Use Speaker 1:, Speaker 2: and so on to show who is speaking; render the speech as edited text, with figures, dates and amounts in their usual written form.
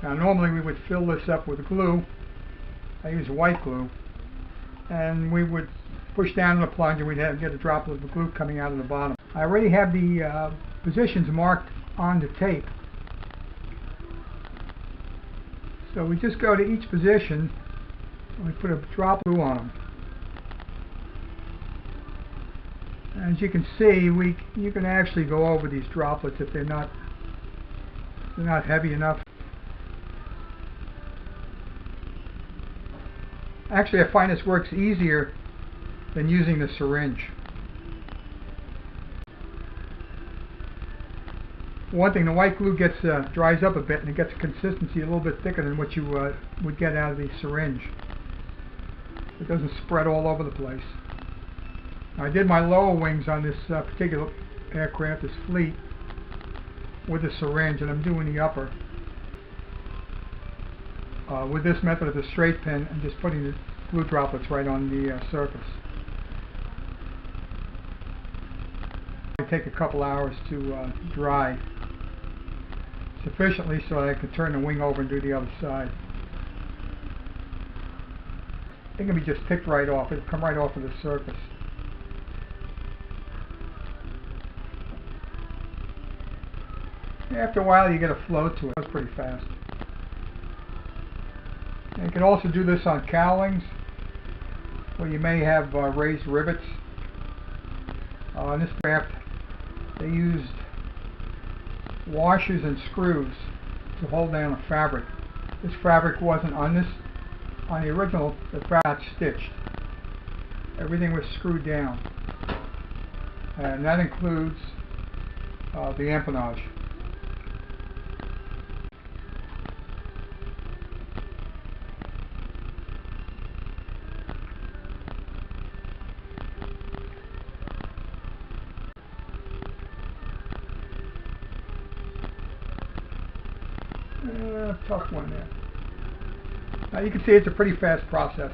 Speaker 1: Now normally we would fill this up with glue. I use white glue. And we would push down on the plunge and we'd get a droplet of glue coming out of the bottom. I already have the positions marked on the tape. So we just go to each position and we put a drop of glue on them. As you can see, you can actually go over these droplets if they're not heavy enough. Actually, I find this works easier than using the syringe. One thing, the white glue dries up a bit and it gets a consistency a little bit thicker than what you would get out of the syringe. It doesn't spread all over the place. I did my lower wings on this particular aircraft, this fleet, with a syringe, and I'm doing the upper with this method of the straight pin and just putting the glue droplets right on the surface. It take a couple hours to dry sufficiently so that I could turn the wing over and do the other side. It can be just picked right off. It'll come right off of the surface. After a while you get a flow to it. It goes pretty fast. And you can also do this on cowlings where you may have raised rivets. On this craft they used washers and screws to hold down the fabric. This fabric wasn't on this. On the original, the fabric was stitched. Everything was screwed down. And that includes the empennage. Tough one there. Now you can see it's a pretty fast process.